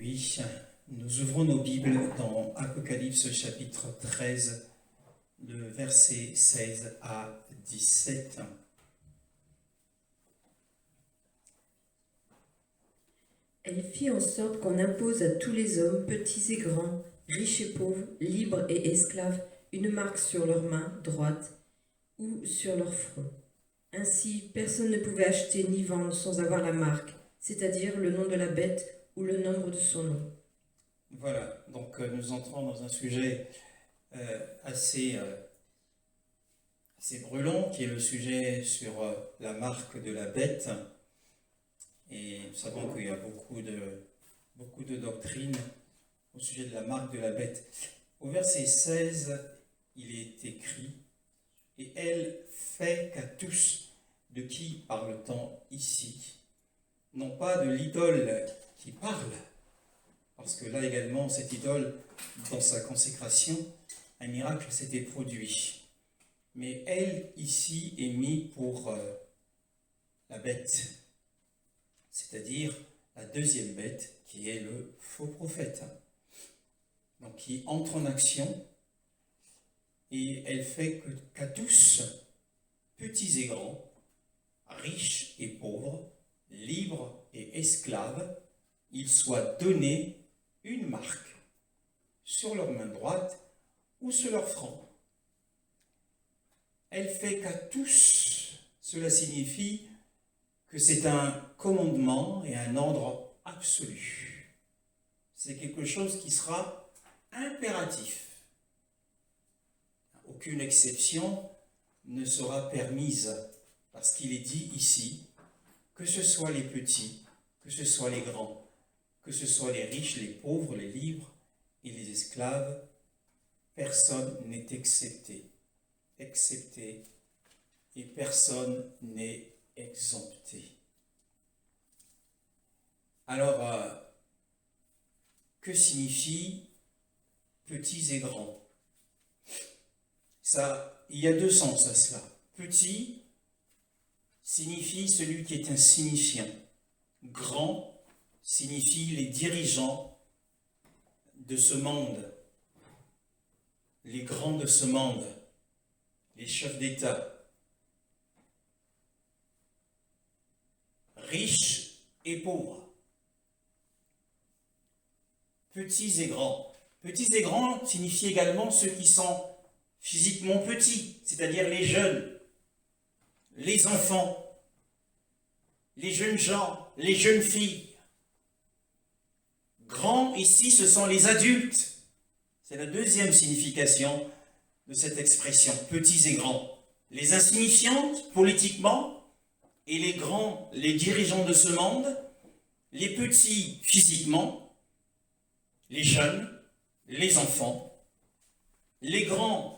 aujourd'hui, nous ouvrons nos Bibles dans Apocalypse chapitre 13, le verset 16 à 17. Elle fit en sorte qu'on impose à tous les hommes, petits et grands, riches et pauvres, libres et esclaves, une marque sur leur main droite ou sur leur front. Ainsi, personne ne pouvait acheter ni vendre sans avoir la marque, c'est-à-dire le nom de la bête ou le nombre de son nom. Voilà, donc nous entrons dans un sujet assez brûlant, qui est le sujet sur la marque de la bête. Et nous savons qu'il y a beaucoup de doctrines au sujet de la marque de la bête. Au verset 16, il est écrit « Et elle fait qu'à tous de qui parle-t-on ici, non pas de l'idole qui parle, parce que là également, cette idole, dans sa consécration, un miracle s'était produit. Mais elle, ici, est mise pour la bête, c'est-à-dire la deuxième bête, qui est le faux prophète, donc qui entre en action, et elle fait qu'à tous, petits et grands, riches et pauvres, libres et esclaves, il soit donné une marque sur leur main droite ou sur leur front. Elle fait qu'à tous, cela signifie que c'est un commandement et un ordre absolu. C'est quelque chose qui sera impératif. Aucune exception ne sera permise, parce qu'il est dit ici, que ce soit les petits, que ce soit les grands, que ce soit les riches, les pauvres, les libres et les esclaves, personne n'est excepté, et personne n'est exempté. Alors, que signifie petits et grands? Il y a deux sens à cela. Petit signifie celui qui est insignifiant. Grand signifie les dirigeants de ce monde, les grands de ce monde, les chefs d'État. Riches et pauvres. Petits et grands. Petits et grands signifient également ceux qui sont physiquement petits, c'est-à-dire les jeunes, les enfants, les jeunes gens, les jeunes filles. Grands, ici, ce sont les adultes. C'est la deuxième signification de cette expression, petits et grands. Les insignifiantes, politiquement, et les grands, les dirigeants de ce monde, les petits, physiquement, les jeunes, les enfants, les grands,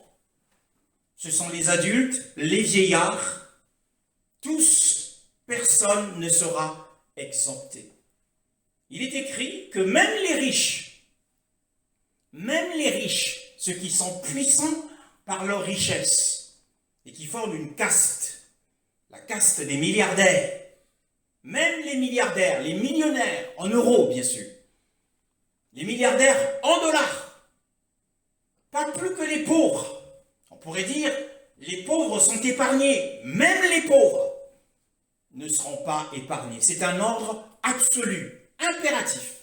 ce sont les adultes, les vieillards, tous, personne ne sera exempté. Il est écrit que même les riches, ceux qui sont puissants par leur richesse et qui forment une caste, la caste des milliardaires, même les milliardaires, les millionnaires, en euros bien sûr, les milliardaires en dollars, pas plus que les pauvres. On pourrait dire, les pauvres sont épargnés, même les pauvres ne seront pas épargnés. C'est un ordre absolu, impératif.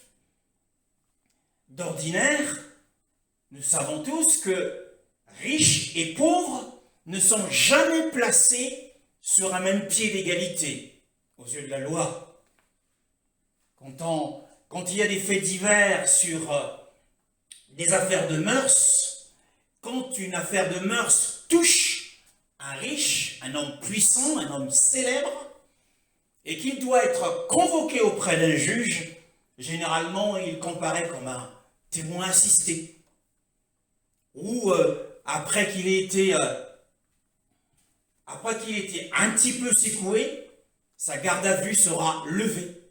D'ordinaire, nous savons tous que riches et pauvres ne sont jamais placés sur un même pied d'égalité aux yeux de la loi. Quand il y a des faits divers sur des affaires de mœurs, quand une affaire de mœurs touche un riche, un homme puissant, un homme célèbre, et qu'il doit être convoqué auprès d'un juge, généralement il comparaît comme un témoin assisté. Ou après qu'il ait été un petit peu secoué, sa garde à vue sera levée,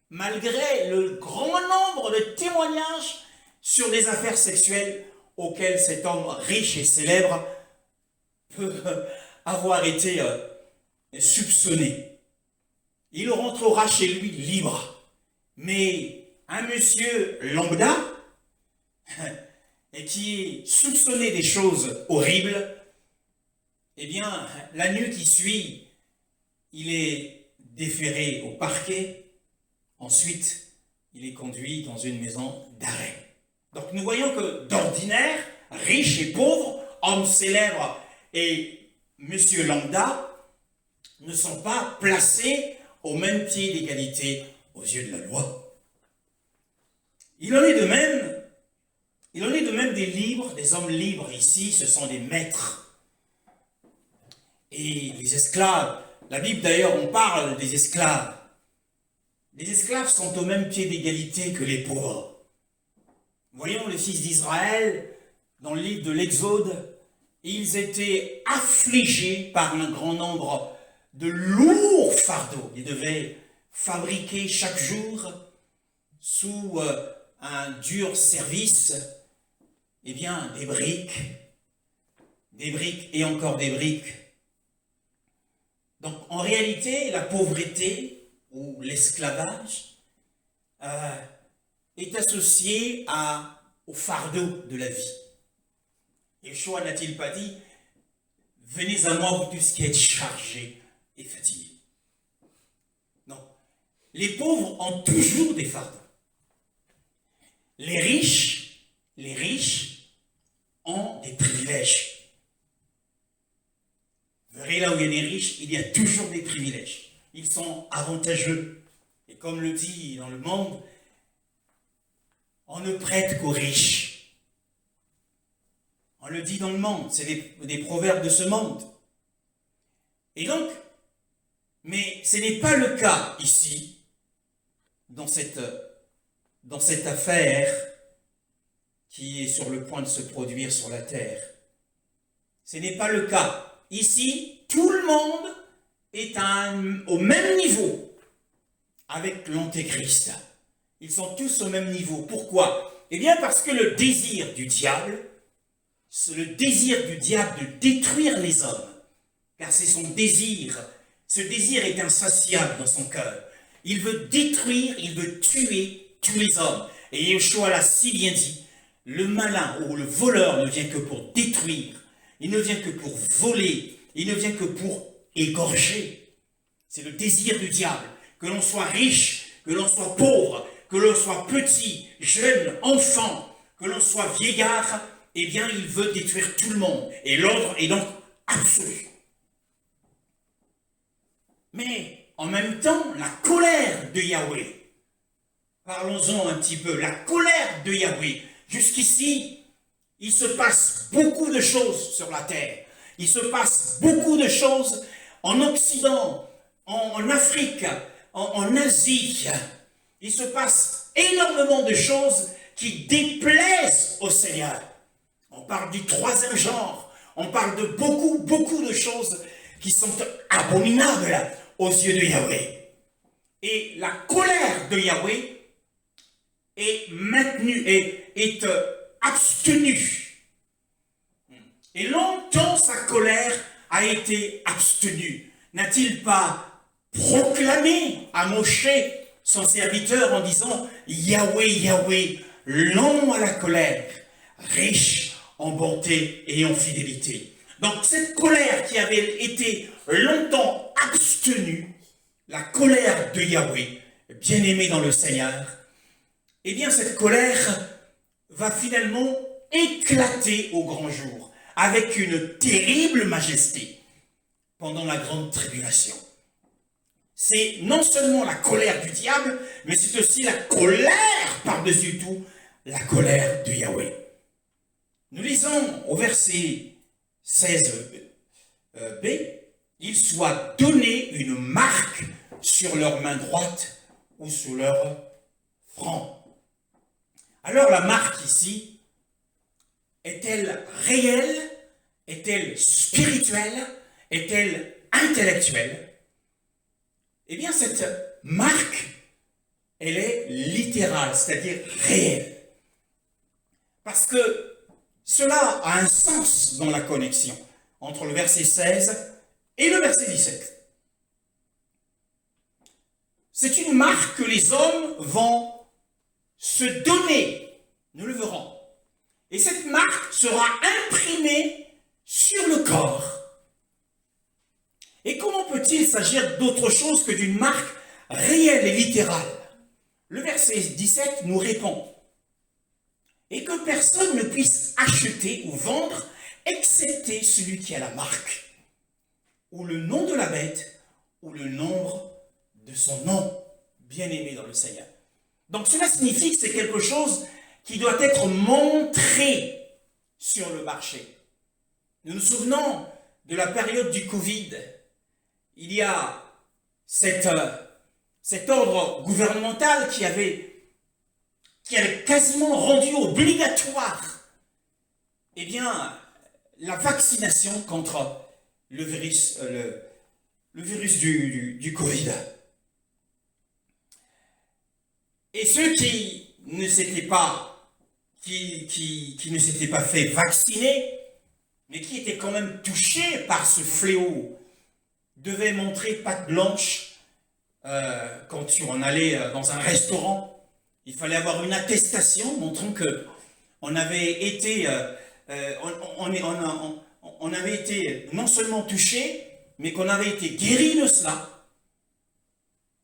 malgré le grand nombre de témoignages sur les affaires sexuelles auxquelles cet homme riche et célèbre peut avoir été soupçonné. Il rentrera chez lui libre, mais un monsieur lambda et qui est soupçonné des choses horribles, eh bien, la nuit qui suit, il est déféré au parquet, ensuite, il est conduit dans une maison d'arrêt. Donc nous voyons que d'ordinaire, riche et pauvre, homme célèbre et monsieur lambda, ne sont pas placés au même pied d'égalité aux yeux de la loi. Il en est de même des libres, des hommes libres ici, ce sont des maîtres. Et les esclaves, la Bible d'ailleurs, on parle des esclaves. Les esclaves sont au même pied d'égalité que les pauvres. Voyons les fils d'Israël, dans le livre de l'Exode, ils étaient affligés par un grand nombre de lourds fardeaux. Ils devaient fabriquer chaque jour, sous un dur service, eh bien, des briques et encore des briques. Donc, en réalité, la pauvreté ou l'esclavage est associé au fardeau de la vie. Yeshua n'a-t-il pas dit « Venez à moi, vous tous qui êtes chargés et fatigués ». Non. Les pauvres ont toujours des fardeaux. Les riches ont des privilèges. Vous verrez, là où il y a des riches, il y a toujours des privilèges. Ils sont avantageux. Et comme le dit dans le monde, on ne prête qu'aux riches. On le dit dans le monde, c'est des proverbes de ce monde. Et donc, mais ce n'est pas le cas ici, dans cette affaire qui est sur le point de se produire sur la terre. Ce n'est pas le cas. Ici, tout le monde est au même niveau avec l'Antéchrist. Ils sont tous au même niveau. Pourquoi? Eh bien parce que le désir du diable de détruire les hommes, car c'est son désir, ce désir est insatiable dans son cœur. Il veut détruire, il veut tuer tous les hommes. Et Yeshua l'a si bien dit, le malin ou le voleur ne vient que pour détruire, il ne vient que pour voler, il ne vient que pour égorger. C'est le désir du diable, que l'on soit riche, que l'on soit pauvre, que l'on soit petit, jeune, enfant, que l'on soit vieillard, eh bien il veut détruire tout le monde. Et l'ordre est donc absolu. Mais en même temps, la colère de Yahweh, parlons-en un petit peu, la colère de Yahweh, jusqu'ici, il se passe beaucoup de choses sur la terre. Il se passe beaucoup de choses en Occident, en Afrique, en Asie. Il se passe énormément de choses qui déplaisent au Seigneur. On parle du troisième genre. On parle de beaucoup de choses qui sont abominables aux yeux de Yahweh. Et la colère de Yahweh est maintenue, est abstenue. Et longtemps sa colère a été abstenue. N'a-t-il pas proclamé à Moshe, son serviteur, en disant « Yahweh, Yahweh, lent à la colère, riche en bonté et en fidélité ». Donc cette colère qui avait été longtemps abstenue, la colère de Yahweh, bien-aimé dans le Seigneur, eh bien cette colère va finalement éclater au grand jour, avec une terrible majesté, pendant la grande tribulation. C'est non seulement la colère du diable, mais c'est aussi la colère, par-dessus tout, la colère de Yahweh. Nous lisons au verset 16b, « Il soit donné une marque sur leur main droite ou sur leur front. » Alors la marque ici, est-elle réelle? Est-elle spirituelle? Est-elle intellectuelle? Eh bien, cette marque, elle est littérale, c'est-à-dire réelle. Parce que cela a un sens dans la connexion entre le verset 16 et le verset 17. C'est une marque que les hommes vont se donner, nous le verrons. Et cette marque sera imprimée sur le corps. Et comment peut-il s'agir d'autre chose que d'une marque réelle et littérale? Le verset 17 nous répond: et que personne ne puisse acheter ou vendre, excepté celui qui a la marque, ou le nom de la bête, ou le nombre de son nom, bien-aimé dans le Seigneur. Donc cela signifie que c'est quelque chose qui doit être montré sur le marché. Nous nous souvenons de la période du Covid. Il y a cet ordre gouvernemental qui avait quasiment rendu obligatoire, eh bien, la vaccination contre le virus du Covid. Et ceux qui ne s'étaient pas fait vacciner, mais qui étaient quand même touchés par ce fléau, devaient montrer patte blanche quand on allait dans un restaurant. Il fallait avoir une attestation montrant que on avait été non seulement touché, mais qu'on avait été guéri de cela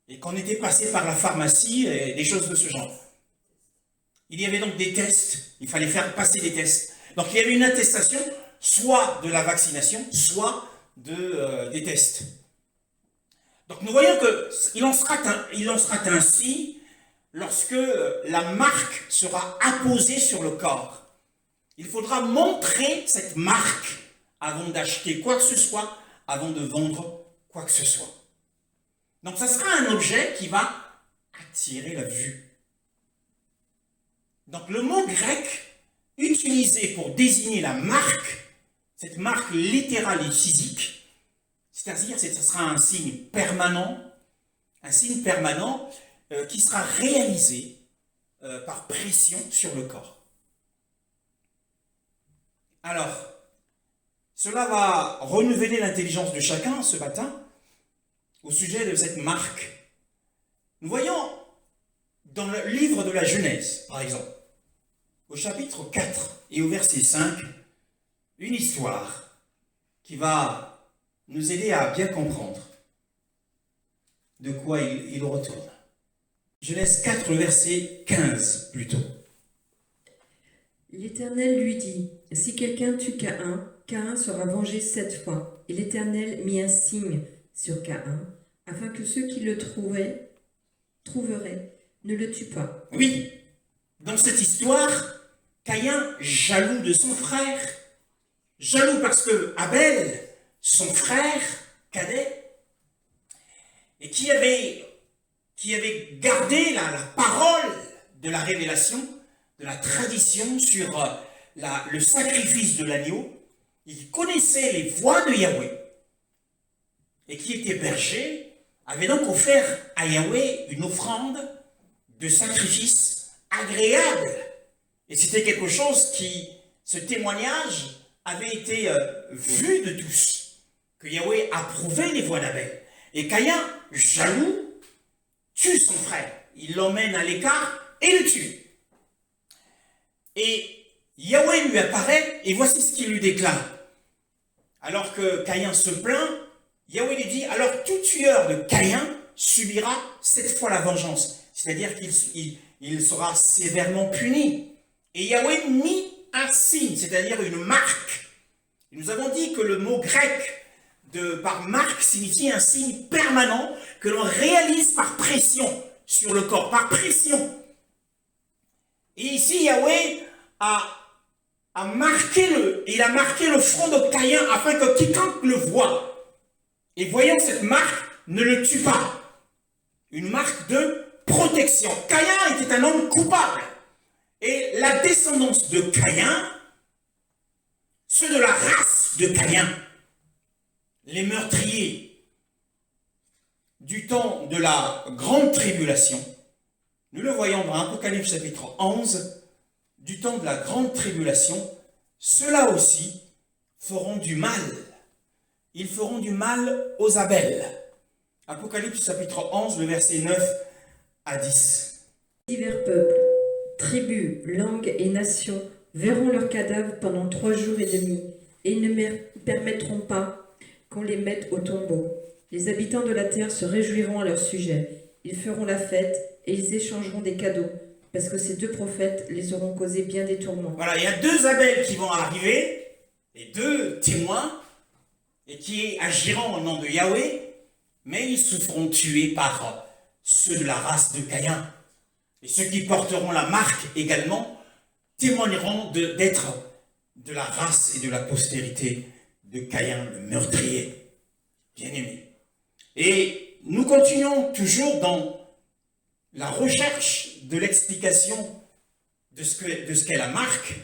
et qu'on était passé par la pharmacie et des choses de ce genre. Il y avait donc des tests, il fallait faire passer des tests. Donc il y avait une attestation, soit de la vaccination, soit des tests. Donc nous voyons qu'il en sera ainsi lorsque la marque sera apposée sur le corps. Il faudra montrer cette marque avant d'acheter quoi que ce soit, avant de vendre quoi que ce soit. Donc ça sera un objet qui va attirer la vue. Donc le mot grec utilisé pour désigner la marque, cette marque littérale et physique, c'est-à-dire que ce sera un signe permanent qui sera réalisé par pression sur le corps. Alors, cela va renouveler l'intelligence de chacun ce matin au sujet de cette marque. Nous voyons dans le livre de la Genèse, par exemple, au chapitre 4 et au verset 5, une histoire qui va nous aider à bien comprendre de quoi il retourne. Genèse 4, le verset 15 plutôt. L'Éternel lui dit: si quelqu'un tue Caïn sera vengé 7 fois. Et l'Éternel mit un signe sur Caïn, afin que ceux qui le trouveraient ne le tuent pas. Oui, dans cette histoire, Caïn, jaloux de son frère, jaloux parce que Abel, son frère cadet, et qui avait gardé la parole de la révélation, de la tradition sur le sacrifice de l'agneau, il connaissait les voies de Yahweh, et qui était berger, avait donc offert à Yahweh une offrande de sacrifice agréable. Et c'était quelque chose ce témoignage avait été vu de tous, que Yahweh approuvait les voies d'Abel. Et Caïn, jaloux, tue son frère. Il l'emmène à l'écart et le tue. Et Yahweh lui apparaît et voici ce qu'il lui déclare. Alors que Caïn se plaint, Yahweh lui dit: alors tout tueur de Caïn subira 7 fois la vengeance. C'est-à-dire qu'il sera sévèrement puni. Et Yahweh mit un signe, c'est-à-dire une marque. Et nous avons dit que le mot grec par marque signifie un signe permanent que l'on réalise par pression sur le corps, par pression. Et ici, Yahweh a marqué le front de Caïn afin que quiconque le voie, et voyant cette marque, ne le tue pas. Une marque de protection. Caïn était un homme coupable. Et la descendance de Caïn, ceux de la race de Caïn, les meurtriers du temps de la grande tribulation, nous le voyons dans Apocalypse chapitre 11, du temps de la grande tribulation, ceux-là aussi feront du mal. Ils feront du mal aux Abel. Apocalypse chapitre 11, le verset 9 à 10. Divers peuples, tribus, langues et nations verront leurs cadavres pendant 3 jours et demi, et ils ne permettront pas qu'on les mette au tombeau. Les habitants de la terre se réjouiront à leur sujet. Ils feront la fête et ils échangeront des cadeaux, parce que ces 2 prophètes les auront causé bien des tourments. Voilà, il y a 2 Abel qui vont arriver, les 2 témoins, et qui agiront au nom de Yahweh, mais ils se feront tuer par ceux de la race de Caïn. Et ceux qui porteront la marque également témoigneront d'être de la race et de la postérité de Caïn, le meurtrier. Bien-aimé. Et nous continuons toujours dans la recherche de l'explication de ce qu'est la marque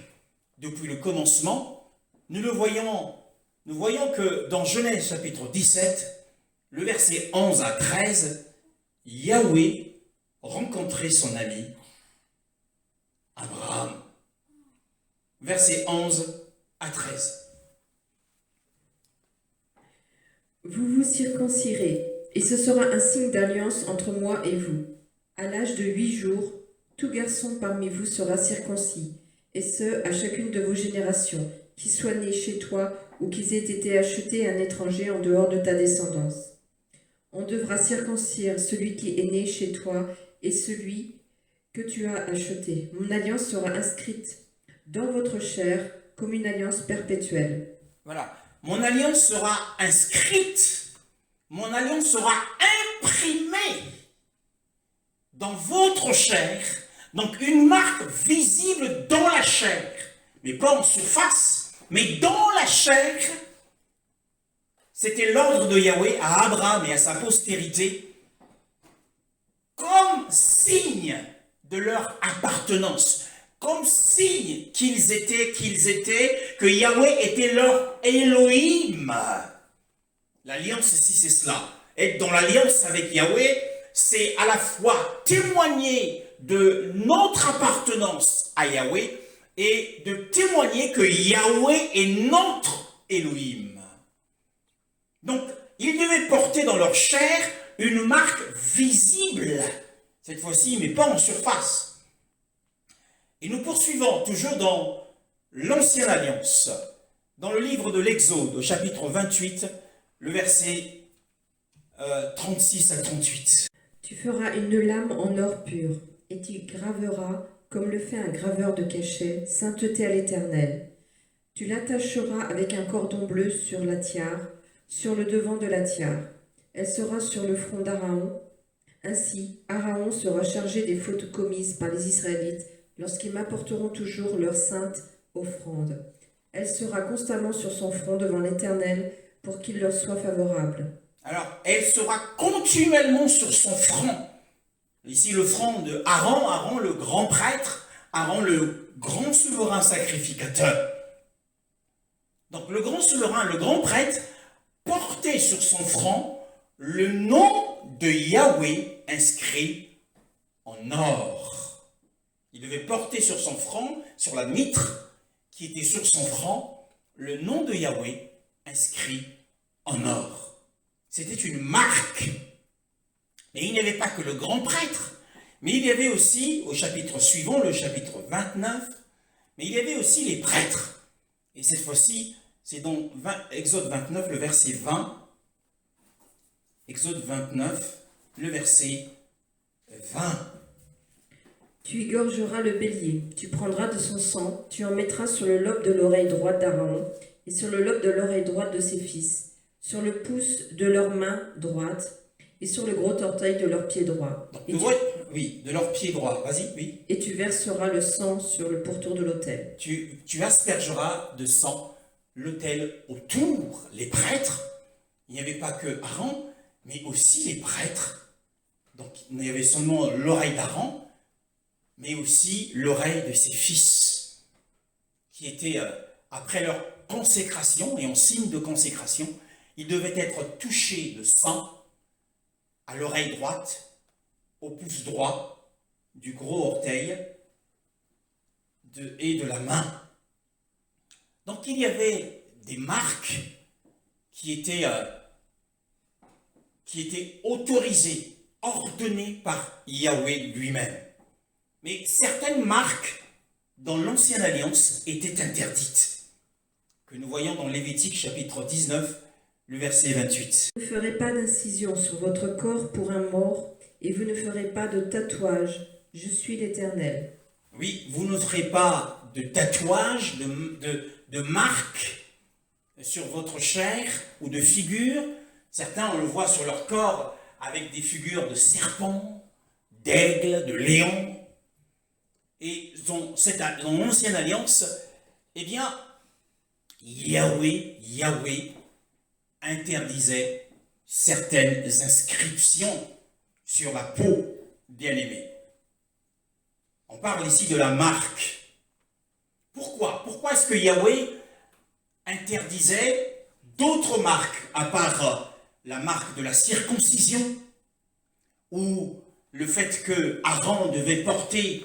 depuis le commencement. Nous voyons que dans Genèse chapitre 17, le verset 11 à 13, Yahweh rencontrait son ami Abraham. Verset 11 à 13. Vous vous circoncirez, et ce sera un signe d'alliance entre moi et vous. À l'âge de 8 jours, tout garçon parmi vous sera circoncis, et ce, à chacune de vos générations, qui soit né chez toi ou qu'ils aient été achetés à un étranger en dehors de ta descendance. On devra circoncire celui qui est né chez toi et celui que tu as acheté. Mon alliance sera inscrite dans votre chair comme une alliance perpétuelle. Voilà. Mon alliance sera inscrite, mon alliance sera imprimée dans votre chair, donc une marque visible dans la chair, mais pas en surface, mais dans la chair. C'était l'ordre de Yahweh à Abraham et à sa postérité, comme signe de leur appartenance, comme signe qu'ils étaient, que Yahweh était leur Elohim. L'alliance ici, c'est cela. Être dans l'alliance avec Yahweh, c'est à la fois témoigner de notre appartenance à Yahweh et de témoigner que Yahweh est notre Elohim. Donc, ils devaient porter dans leur chair une marque visible, cette fois-ci, mais pas en surface. Et nous poursuivons toujours dans l'Ancienne Alliance, dans le livre de l'Exode, au chapitre 28, le verset 36 à 38. Tu feras une lame en or pur, et tu graveras, comme le fait un graveur de cachet, sainteté à l'Éternel. Tu l'attacheras avec un cordon bleu sur la tiare, sur le devant de la tiare. Elle sera sur le front d'Aaron. Ainsi, Aaron sera chargé des fautes commises par les Israélites lorsqu'ils m'apporteront toujours leur sainte offrande. Elle sera constamment sur son front devant l'Éternel pour qu'il leur soit favorable. Alors, elle sera continuellement sur son front. Ici, le front de Aaron, Aaron le grand prêtre, Aaron le grand souverain sacrificateur. Donc, le grand souverain, le grand prêtre, portait sur son front le nom de Yahweh inscrit en or. Il devait porter sur son front, sur la mitre qui était sur son front, le nom de Yahweh inscrit en or. C'était une marque. Et il n'y avait pas que le grand prêtre, mais il y avait aussi, au chapitre suivant, le chapitre 29, mais il y avait aussi les prêtres. Et cette fois-ci, c'est dans Exode 29, le verset 20. Exode 29, le verset 20. Tu égorgeras le bélier, tu prendras de son sang, tu en mettras sur le lobe de l'oreille droite d'Aaron et sur le lobe de l'oreille droite de ses fils, sur le pouce de leur main droite et sur le gros orteil de leur pied droit. Oui, de leur pied droit. Vas-y, oui. Et tu verseras le sang sur le pourtour de l'autel. Tu aspergeras de sang l'autel autour. Les prêtres, il n'y avait pas que Aaron, mais aussi les prêtres. Donc, il y avait seulement l'oreille d'Aaron, mais aussi l'oreille de ses fils, qui étaient, après leur consécration, et en signe de consécration, ils devaient être touchés de sang à l'oreille droite, au pouce droit, du gros orteil et de la main. Donc il y avait des marques qui étaient autorisées, ordonnées par Yahweh lui-même. Mais certaines marques dans l'Ancienne Alliance étaient interdites, que nous voyons dans Lévitique chapitre 19, le verset 28. Vous ne ferez pas d'incision sur votre corps pour un mort, et vous ne ferez pas de tatouage. Je suis l'Éternel. Oui, vous ne ferez pas de tatouage, de marque sur votre chair ou de figures. Certains, on le voit sur leur corps avec des figures de serpents, d'aigles, de lions. Et dans l'Ancienne Alliance, eh bien, Yahweh interdisait certaines inscriptions sur la peau bien-aimée. On parle ici de la marque. Pourquoi? Pourquoi est-ce que Yahweh interdisait d'autres marques à part la marque de la circoncision ou le fait que Aaron devait porter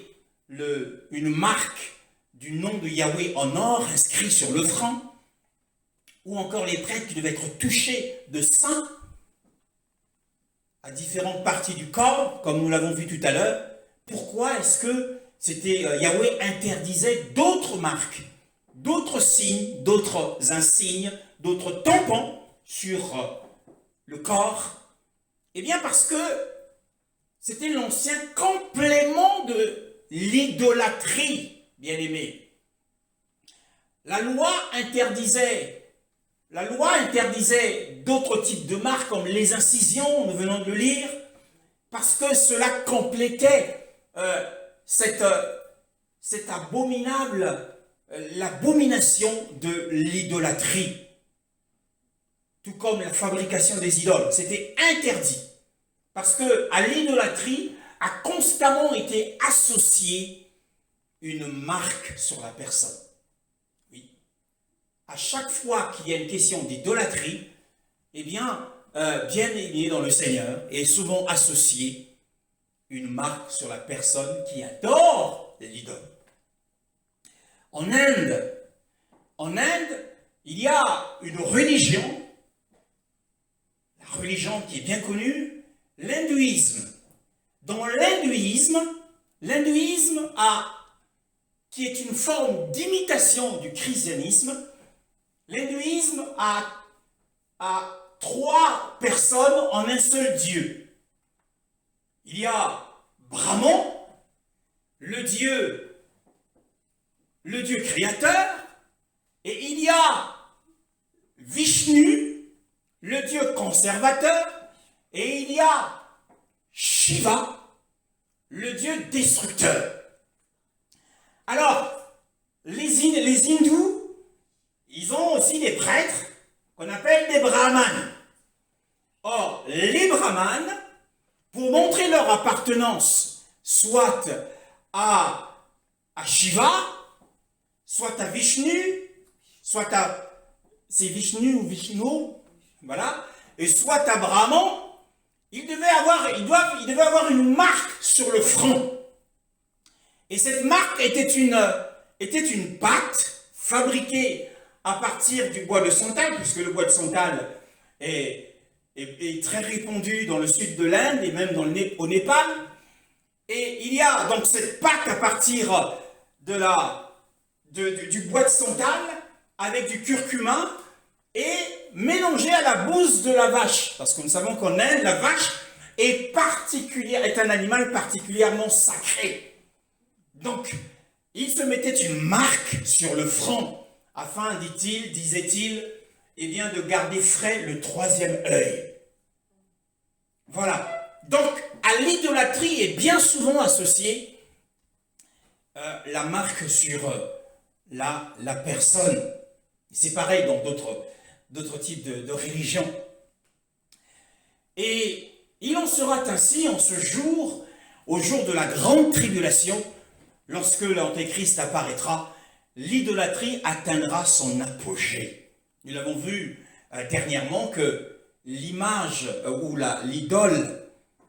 une marque du nom de Yahweh en or inscrit sur le front, ou encore les prêtres qui devaient être touchés de sang à différentes parties du corps, comme nous l'avons vu tout à l'heure? Pourquoi est-ce que Yahweh interdisait d'autres marques, d'autres signes, d'autres insignes, d'autres tampons sur le corps? Eh bien parce que c'était l'ancien complément de l'idolâtrie, bien-aimé. La loi interdisait d'autres types de marques comme les incisions, nous venons de le lire, parce que cela complétait cette l'abomination de l'idolâtrie. Tout comme la fabrication des idoles, c'était interdit. Parce que à l'idolâtrie a constamment été associée une marque sur la personne. Oui. À chaque fois qu'il y a une question d'idolâtrie, eh bien aimé dans le Seigneur est souvent associée une marque sur la personne qui adore l'idole. En Inde, il y a une religion, la religion qui est bien connue, l'hindouisme. Dans l'hindouisme, qui est une forme d'imitation du christianisme, l'hindouisme a trois personnes en un seul Dieu. Il y a Brahman, le Dieu créateur, et il y a Vishnu, le Dieu conservateur, et il y a Shiva, le Dieu destructeur. Alors, les hindous, ils ont aussi des prêtres qu'on appelle des brahmanes. Or, les brahmanes, pour montrer leur appartenance, soit à Shiva, soit à Vishnu, c'est Vishnu ou Vishnu, voilà, et soit à Brahman, il devait avoir une marque sur le front. Et cette marque était une pâte fabriquée à partir du bois de santal, puisque le bois de santal est très répandu dans le sud de l'Inde et même au Népal. Et il y a donc cette pâte à partir du bois de santal avec du curcuma et mélangée à la bouse de la vache. Parce que nous savons qu'en Inde, la vache est un animal particulièrement sacré. Donc, il se mettait une marque sur le front afin, disait-il, eh bien, de garder frais le troisième œil. Voilà. Donc, à l'idolâtrie est bien souvent associée la marque sur la personne. C'est pareil dans d'autres types de religions. Et il en sera ainsi en ce jour, au jour de la grande tribulation, lorsque l'Antéchrist apparaîtra, l'idolâtrie atteindra son apogée. Nous l'avons vu dernièrement que l'image ou l'idole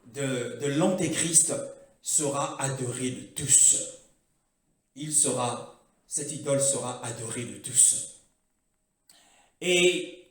de l'Antéchrist sera adorée de tous. Cette idole sera adorée de tous. Et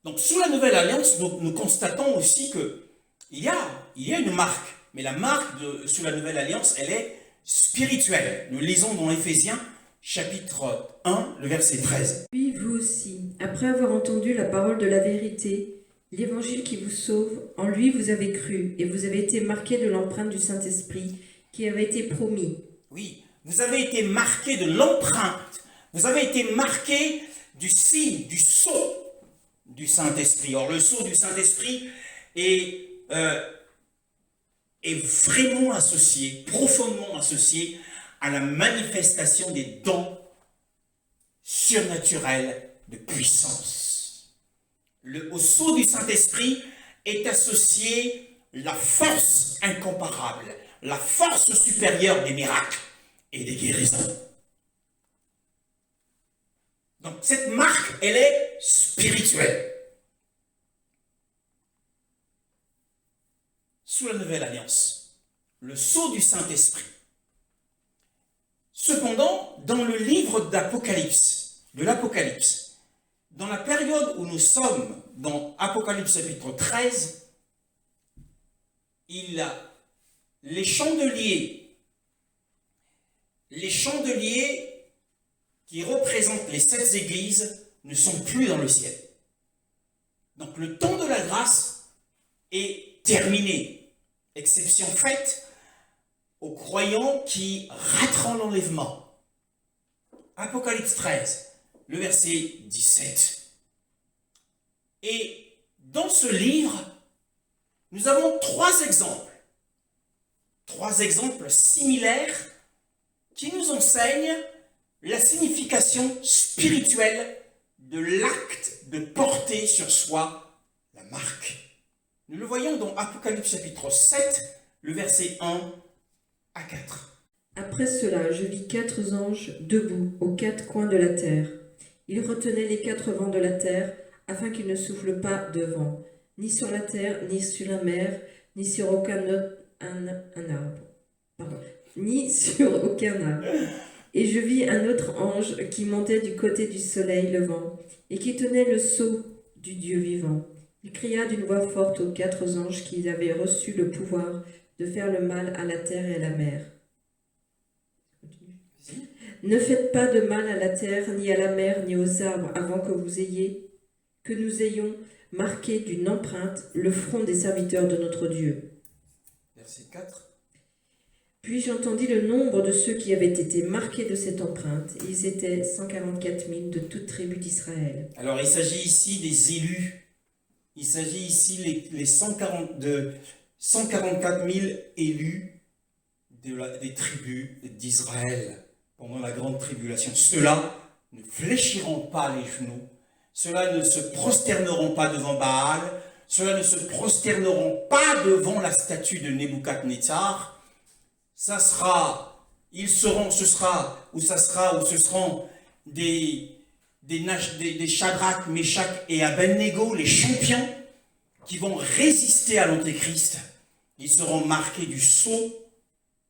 donc sous la Nouvelle Alliance, nous constatons aussi qu'il y a une marque, mais la marque sous la Nouvelle Alliance, elle est spirituelle. Nous lisons dans Éphésiens chapitre 1, le verset 13. Puis vous aussi, après avoir entendu la parole de la vérité, l'évangile qui vous sauve, en lui vous avez cru, et vous avez été marqués de l'empreinte du Saint-Esprit qui avait été promis. Oui, vous avez été marqués de l'empreinte, vous avez été marqués du signe, du sceau du Saint-Esprit. Or, le sceau du Saint-Esprit est vraiment associé, profondément associé à la manifestation des dons surnaturels de puissance. Au sceau du Saint-Esprit est associée la force incomparable, la force supérieure des miracles et des guérisons. Donc cette marque, elle est spirituelle. Sous la nouvelle alliance, le sceau du Saint-Esprit. Cependant, dans le livre de l'Apocalypse, dans la période où nous sommes, dans Apocalypse chapitre 13, les chandeliers qui représentent les 7 églises ne sont plus dans le ciel. Donc le temps de la grâce est terminé, exception faite aux croyants qui rateront l'enlèvement. Apocalypse 13, le verset 17. Et dans ce livre, nous avons 3 exemples. 3 exemples similaires qui nous enseignent la signification spirituelle de l'acte de porter sur soi la marque. Nous le voyons dans Apocalypse chapitre 7, le verset 1 à 4. Après cela, je vis 4 anges debout aux 4 coins de la terre. Ils retenaient les 4 vents de la terre, afin qu'il ne souffle pas de vent, ni sur la terre, ni sur la mer, ni sur aucun arbre. Et je vis un autre ange qui montait du côté du soleil levant, et qui tenait le sceau du Dieu vivant. Il cria d'une voix forte aux 4 anges qui avaient reçu le pouvoir de faire le mal à la terre et à la mer. Ne faites pas de mal à la terre, ni à la mer, ni aux arbres, avant que nous ayons marqué d'une empreinte le front des serviteurs de notre Dieu. Verset 4. Puis j'entendis le nombre de ceux qui avaient été marqués de cette empreinte. Ils étaient 144 000 de toute tribu d'Israël. Alors il s'agit ici des élus. Il s'agit ici les 144 000 élus des tribus d'Israël pendant la grande tribulation. Ceux-là ne fléchiront pas les genoux. Ceux-là ne se prosterneront pas devant Baal. Ceux-là ne se prosterneront pas devant la statue de Nebuchadnezzar. Ce seront des Shadrach, Meshach et Abednego, les champions, qui vont résister à l'Antéchrist. Ils seront marqués du sceau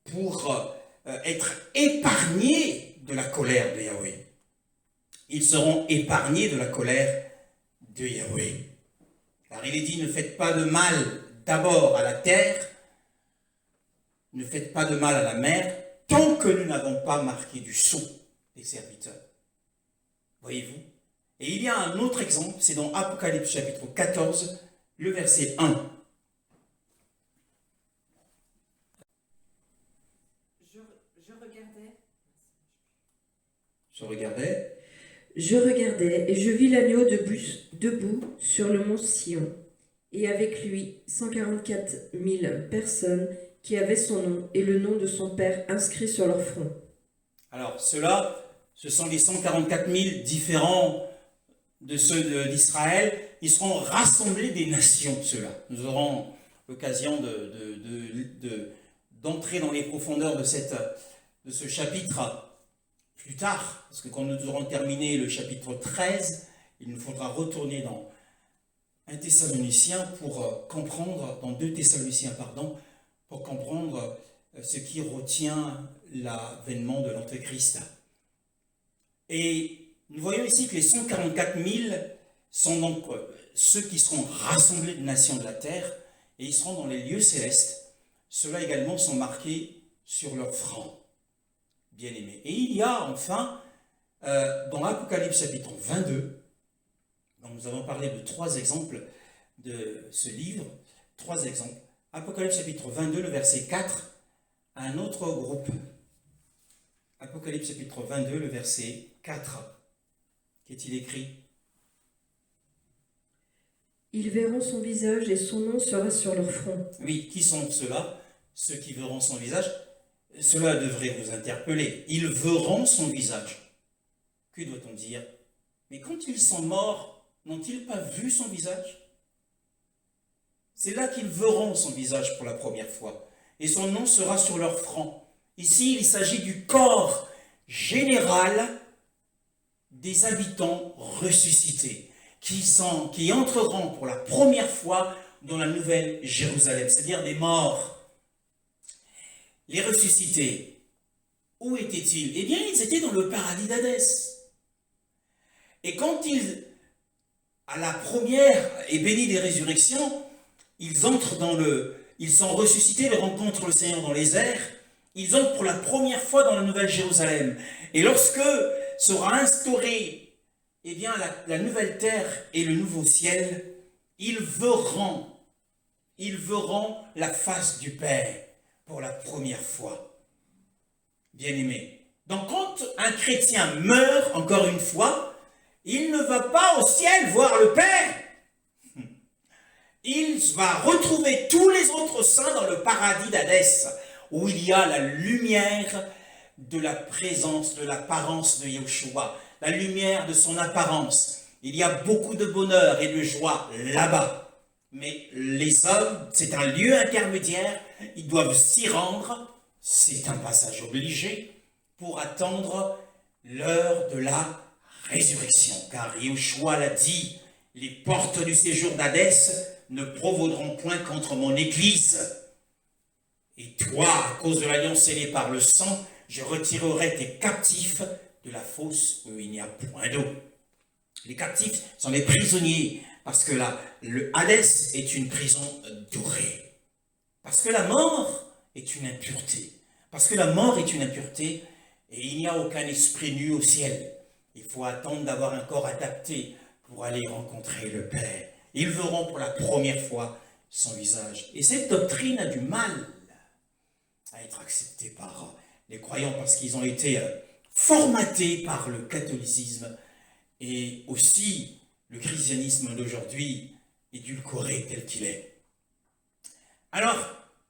pour être épargnés de la colère de Yahweh. Ils seront épargnés de la colère de Yahweh. Car il est dit, ne faites pas de mal d'abord à la terre, ne faites pas de mal à la mer, tant que nous n'avons pas marqué du sceau des serviteurs. Voyez-vous? Et il y a un autre exemple, c'est dans Apocalypse chapitre 14, le verset 1. Je regardais et je vis l'agneau debout sur le mont Sion, et avec lui 144 000 personnes qui avaient son nom et le nom de son père inscrit sur leur front. Alors, ce sont les 144 000 différents de ceux d'Israël. Ils seront rassemblés des nations, ceux-là. Nous aurons l'occasion d'entrer dans les profondeurs de ce chapitre plus tard, parce que quand nous aurons terminé le chapitre 13, il nous faudra retourner dans 1 Thessaloniciens pour comprendre, dans 2 Thessaloniciens, pour comprendre ce qui retient l'avènement de l'Antéchrist. Et nous voyons ici que les 144 000 sont donc ceux qui seront rassemblés des nations de la terre, et ils seront dans les lieux célestes. Ceux-là également sont marqués sur leur front. bien-aimés. Et il y a enfin, dans Apocalypse chapitre 22, donc nous avons parlé de 3 exemples de ce livre, 3 exemples. Apocalypse chapitre 22, le verset 4, un autre groupe. Apocalypse chapitre 22, le verset 4. Qu'est-il écrit? Ils verront son visage et son nom sera sur leur front. Oui, qui sont ceux-là? Ceux qui verront son visage. Cela devrait vous interpeller. Ils verront son visage. Que doit-on dire? Mais quand ils sont morts, n'ont-ils pas vu son visage? C'est là qu'ils verront son visage pour la première fois. Et son nom sera sur leur front. Ici, il s'agit du corps général des habitants ressuscités qui entreront pour la première fois dans la nouvelle Jérusalem, c'est-à-dire des morts. Les ressuscités, où étaient-ils? Eh bien, ils étaient dans le paradis d'Hadès. Et quand à la première et bénie des résurrections, ils sont ressuscités, ils rencontrent le Seigneur dans les airs, ils entrent pour la première fois dans la nouvelle Jérusalem. Et lorsque sera instaurée eh bien, la nouvelle terre et le nouveau ciel, ils verront la face du Père pour la première fois. Bien-aimés. Donc quand un chrétien meurt, encore une fois, il ne va pas au ciel voir le Père. Il va retrouver tous les autres saints dans le paradis d'Hadès, où il y a la lumière de la présence, de l'apparence de Yeshua, la lumière de son apparence. Il y a beaucoup de bonheur et de joie là-bas. Mais les hommes, c'est un lieu intermédiaire, ils doivent s'y rendre, c'est un passage obligé, pour attendre l'heure de la résurrection. Car Yeshua l'a dit, les portes du séjour d'Hadès ne provaudront point contre mon Église. Et toi, à cause de l'alliance scellée par le sang, je retirerai tes captifs de la fosse où il n'y a point d'eau. Les captifs sont les prisonniers, parce que le Hadès est une prison dorée. Parce que la mort est une impureté. Parce que la mort est une impureté, et il n'y a aucun esprit nu au ciel. Il faut attendre d'avoir un corps adapté pour aller rencontrer le Père. Ils verront pour la première fois son visage. Et cette doctrine a du mal à être acceptée par les croyants parce qu'ils ont été formatés par le catholicisme et aussi le christianisme d'aujourd'hui édulcoré tel qu'il est. Alors,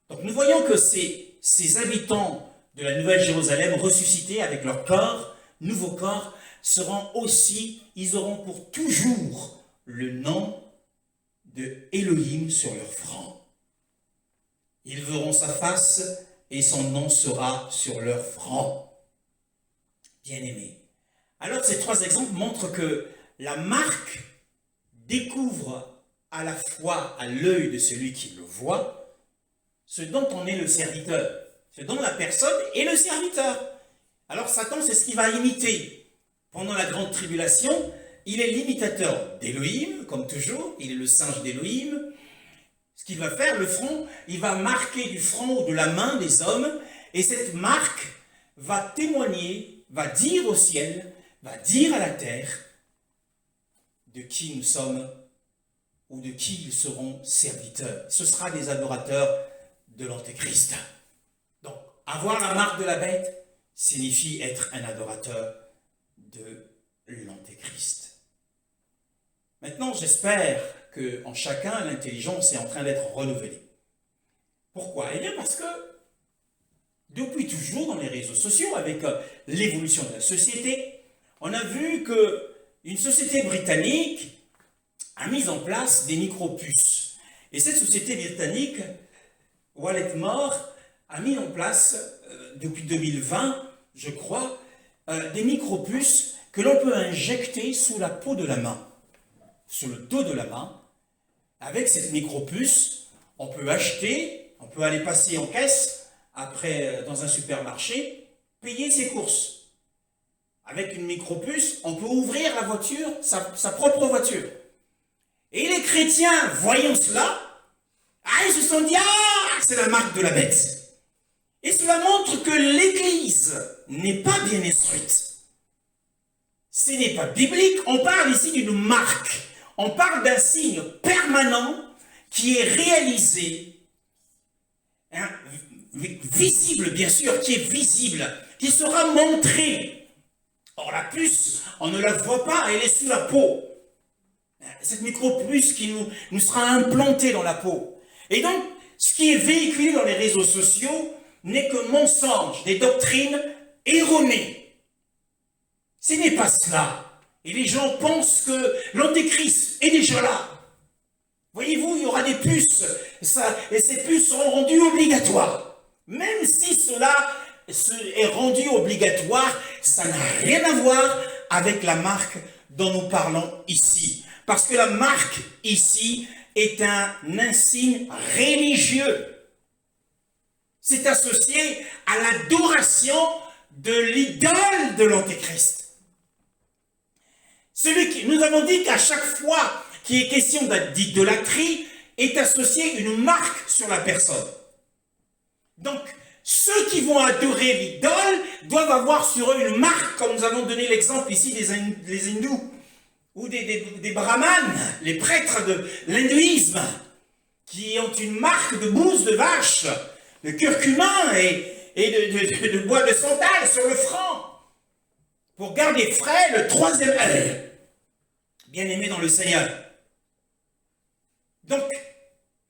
donc nous voyons que ces habitants de la Nouvelle Jérusalem ressuscités avec leur corps, nouveau corps, ils auront pour toujours le nom de Elohim sur leur front. Ils verront sa face et son nom sera sur leur front. Bien-aimés. Alors ces 3 exemples montrent que la marque découvre à la fois à l'œil de celui qui le voit ce dont on est le serviteur, ce dont la personne est le serviteur. Alors Satan, c'est ce qu'il va imiter. Pendant la grande tribulation, il est l'imitateur d'Élohim, comme toujours, il est le singe d'Élohim. Ce qu'il va faire, le front, il va marquer du front ou de la main des hommes, et cette marque va témoigner, va dire au ciel, va dire à la terre de qui nous sommes ou de qui ils seront serviteurs. Ce sera des adorateurs de l'Antéchrist. Donc, avoir la marque de la bête signifie être un adorateur de l'Antéchrist. Maintenant, j'espère qu'en chacun, l'intelligence est en train d'être renouvelée. Pourquoi? Eh bien parce que depuis toujours dans les réseaux sociaux, avec l'évolution de la société, on a vu qu'une société britannique a mis en place des micro-puces. Et cette société britannique, Walletmore, a mis en place, depuis 2020, je crois, des micro-puces que l'on peut injecter sous la peau de la main, sur le dos de la main. Avec cette micro-puce, on peut aller passer en caisse, après dans un supermarché, payer ses courses. Avec une micro-puce, on peut ouvrir la voiture, sa propre voiture. Et les chrétiens, voyant cela, ils se sont dit, c'est la marque de la bête. Et cela montre que l'Église n'est pas bien instruite. Ce n'est pas biblique. On parle ici d'une marque. On parle d'un signe permanent qui est réalisé, hein, visible bien sûr, qui est visible, qui sera montré. Or la puce, on ne la voit pas, elle est sous la peau. Cette micro-puce qui nous sera implantée dans la peau. Et donc, ce qui est véhiculé dans les réseaux sociaux n'est que mensonge, des doctrines erronées. Ce n'est pas cela. Et les gens pensent que l'antéchrist est déjà là. Voyez-vous, il y aura des puces, et ces puces seront rendues obligatoires. Même si cela est rendu obligatoire, ça n'a rien à voir avec la marque dont nous parlons ici. Parce que la marque ici est un insigne religieux. C'est associé à l'adoration de l'idole de l'antéchrist. Nous avons dit qu'à chaque fois qu'il est question d'idolâtrie, est associée une marque sur la personne. Donc, ceux qui vont adorer l'idole doivent avoir sur eux une marque, comme nous avons donné l'exemple ici des hindous, ou des brahmanes, les prêtres de l'hindouisme, qui ont une marque de bouse de vache, de curcuma et de bois de santal sur le front, pour garder frais le troisième œil, bien aimé dans le Seigneur. Donc,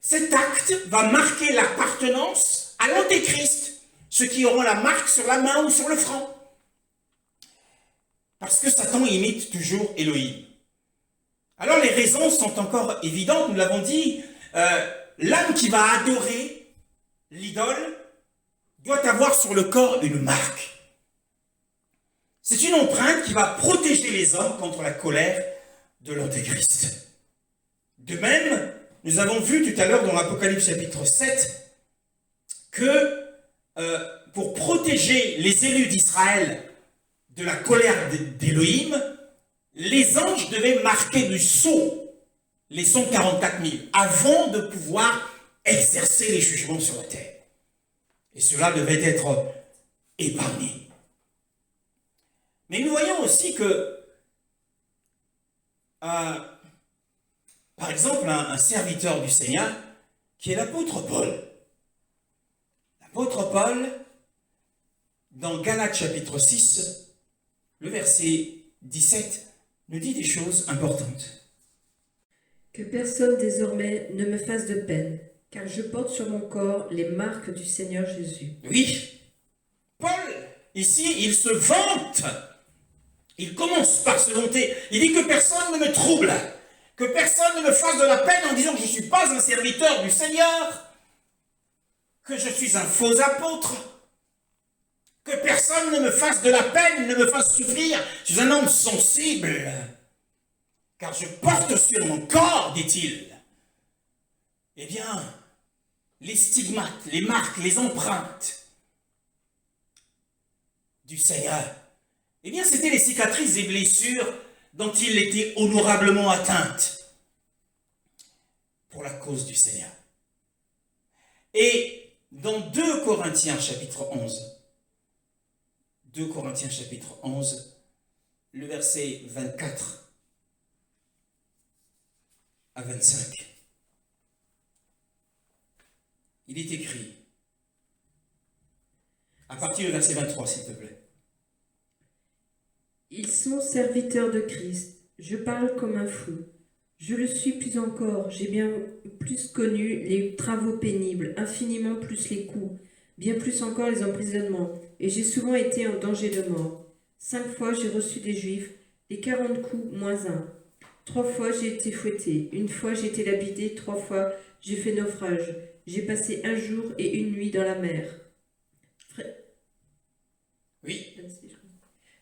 cet acte va marquer l'appartenance à l'antéchrist, ceux qui auront la marque sur la main ou sur le front. Parce que Satan imite toujours Elohim. Alors les raisons sont encore évidentes, nous l'avons dit, l'âme qui va adorer l'idole doit avoir sur le corps une marque. C'est une empreinte qui va protéger les hommes contre la colère de l'antéchrist. De même, nous avons vu tout à l'heure dans l'Apocalypse chapitre 7 que pour protéger les élus d'Israël de la colère d'Élohim, les anges devaient marquer du sceau les 144 000 avant de pouvoir exercer les jugements sur la terre. Et cela devait être épargné. Mais nous voyons aussi que, par exemple, un serviteur du Seigneur, qui est l'apôtre Paul. L'apôtre Paul, dans Galates chapitre 6, le verset 17, nous dit des choses importantes. Que personne désormais ne me fasse de peine, car je porte sur mon corps les marques du Seigneur Jésus. Oui, Paul, ici, il se vante. Il commence par se vanter. Il dit que personne ne me trouble, que personne ne me fasse de la peine en disant que je ne suis pas un serviteur du Seigneur, que je suis un faux apôtre, que personne ne me fasse de la peine, ne me fasse souffrir. Je suis un homme sensible, car je porte sur mon corps, dit-il, eh bien, les stigmates, les marques, les empreintes du Seigneur. Eh bien, c'était les cicatrices et blessures dont il était honorablement atteint pour la cause du Seigneur. Et dans 2 Corinthiens chapitre 11, 2 Corinthiens chapitre 11, le verset 24 à 25, il est écrit, à partir du verset 23, s'il te plaît. Ils sont serviteurs de Christ. Je parle comme un fou. Je le suis plus encore. J'ai bien plus connu les travaux pénibles, infiniment plus les coups, bien plus encore les emprisonnements. Et j'ai souvent été en danger de mort. 5 fois j'ai reçu des Juifs, les 40 coups moins 1. 3 fois j'ai été fouetté. 1 fois j'ai été lapidé. 3 fois j'ai fait naufrage. J'ai passé 1 jour et 1 nuit dans la mer. Oui.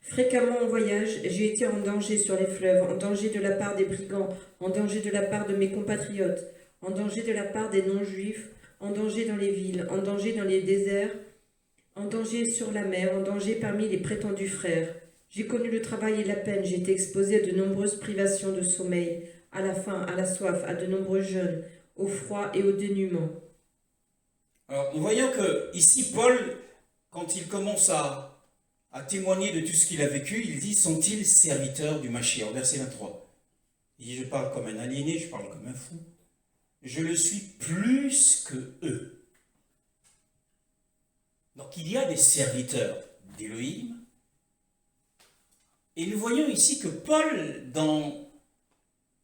Fréquemment en voyage, j'ai été en danger sur les fleuves, en danger de la part des brigands, en danger de la part de mes compatriotes, en danger de la part des non-juifs, en danger dans les villes, en danger dans les déserts, en danger sur la mer, en danger parmi les prétendus frères. J'ai connu le travail et la peine, j'ai été exposé à de nombreuses privations de sommeil, à la faim, à la soif, à de nombreux jeûnes, au froid et au dénuement. Alors, nous voyons que ici, Paul, quand il commence à témoigner de tout ce qu'il a vécu, il dit, sont-ils serviteurs du Mashiach? Verset 23. Il dit, je parle comme un aliéné, je parle comme un fou. Je le suis plus que eux. Donc, il y a des serviteurs d'Élohim. Et nous voyons ici que Paul, dans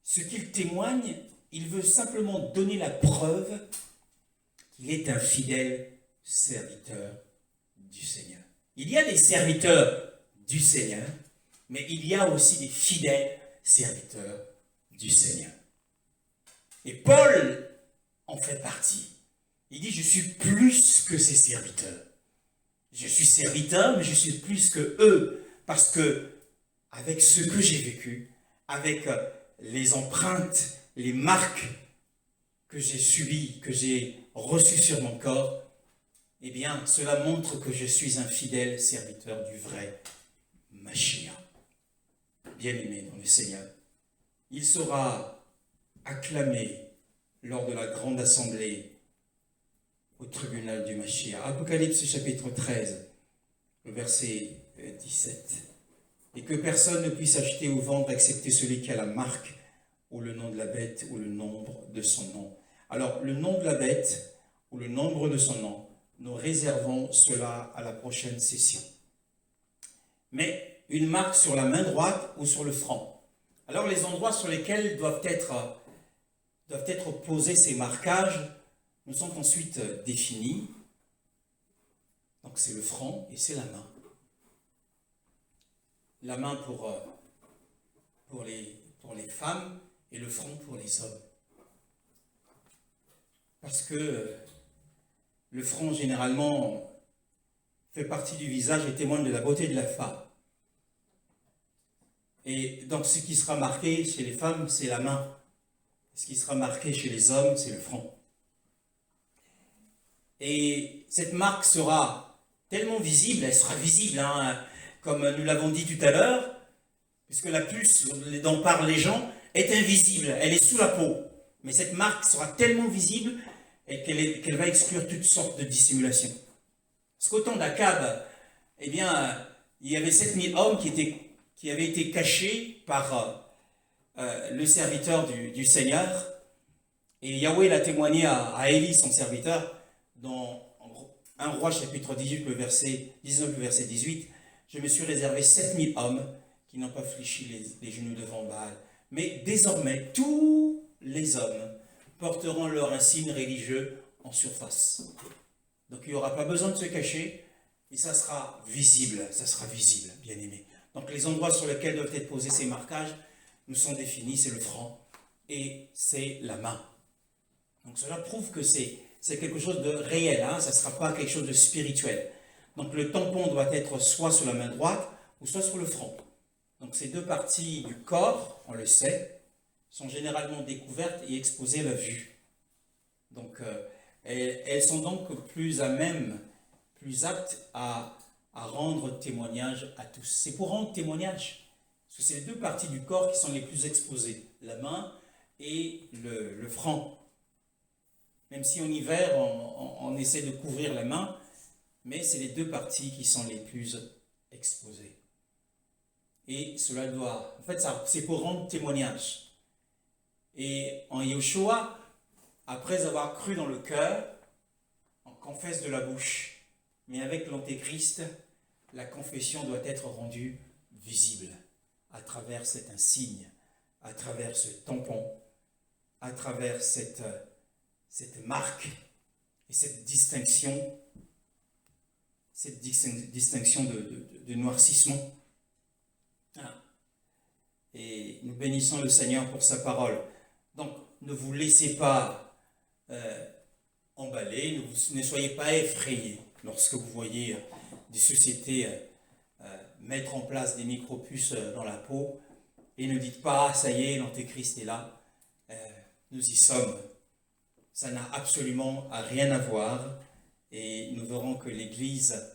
ce qu'il témoigne, il veut simplement donner la preuve qu'il est un fidèle serviteur du Seigneur. Il y a des serviteurs du Seigneur, mais il y a aussi des fidèles serviteurs du Seigneur. Et Paul en fait partie. Il dit, je suis plus que ces serviteurs. Je suis serviteur, mais je suis plus que eux, parce que avec ce que j'ai vécu, avec les empreintes, les marques que j'ai subies, que j'ai reçues sur mon corps, eh bien, cela montre que je suis un fidèle serviteur du vrai Mashiach. Bien-aimé dans le Seigneur, il sera acclamé lors de la grande assemblée au tribunal du Mashiach. Apocalypse chapitre 13, le verset 17. Et que personne ne puisse acheter ou vendre excepté celui qui a la marque ou le nom de la bête ou le nombre de son nom. Alors, le nom de la bête ou le nombre de son nom, nous réservons cela à la prochaine session. Mais une marque sur la main droite ou sur le front. Alors, les endroits sur lesquels doivent être posés ces marquages nous sont ensuite définis. Donc, c'est le front et c'est la main. La main pour les femmes et le front pour les hommes. Parce que le front, généralement, fait partie du visage et témoigne de la beauté de la femme. Et donc, ce qui sera marqué chez les femmes, c'est la main. Ce qui sera marqué chez les hommes, c'est le front. Et cette marque sera tellement visible, elle sera visible, comme nous l'avons dit tout à l'heure, puisque la puce dont parlent les gens est invisible, elle est sous la peau. Mais cette marque sera tellement visible qu'elle va exclure toutes sortes de dissimulations. Parce qu'au temps d'Akab, eh bien, il y avait 7000 hommes qui avaient été cachés par le serviteur du Seigneur. Et Yahweh l'a témoigné à Élie, son serviteur, dans 1 Roi chapitre 18, le verset 19, le verset 18. Je me suis réservé 7000 hommes qui n'ont pas fléchi les genoux devant Baal. Mais désormais, tous les hommes porteront leur insigne religieux en surface. Donc il n'y aura pas besoin de se cacher et ça sera visible, bien aimé. Donc les endroits sur lesquels doivent être posés ces marquages nous sont définis, c'est le front et c'est la main. Donc cela prouve que c'est quelque chose de réel, ça ne sera pas quelque chose de spirituel. Donc le tampon doit être soit sur la main droite ou soit sur le front. Donc ces deux parties du corps, on le sait, sont généralement découvertes et exposées à la vue. Donc elles sont donc plus à même, plus aptes à rendre témoignage à tous. C'est pour rendre témoignage, parce que c'est les deux parties du corps qui sont les plus exposées, la main et le front. Même si en hiver, on essaie de couvrir la main, mais c'est les deux parties qui sont les plus exposées. Et cela doit... En fait, c'est pour rendre témoignage. Et en Yeshua, après avoir cru dans le cœur, on confesse de la bouche. Mais avec l'Antéchrist, la confession doit être rendue visible à travers cet insigne, à travers ce tampon, à travers cette marque et cette distinction de noircissement. Et nous bénissons le Seigneur pour sa parole. Donc, ne vous laissez pas emballer, ne soyez pas effrayés lorsque vous voyez des sociétés mettre en place des micropuces dans la peau, et ne dites pas, ça y est, l'Antéchrist est là, nous y sommes. Ça n'a absolument rien à voir, et nous verrons que l'Église,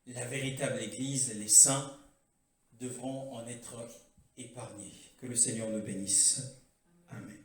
la véritable Église, les saints, devront en être épargnés. Que le Seigneur nous bénisse. Amen.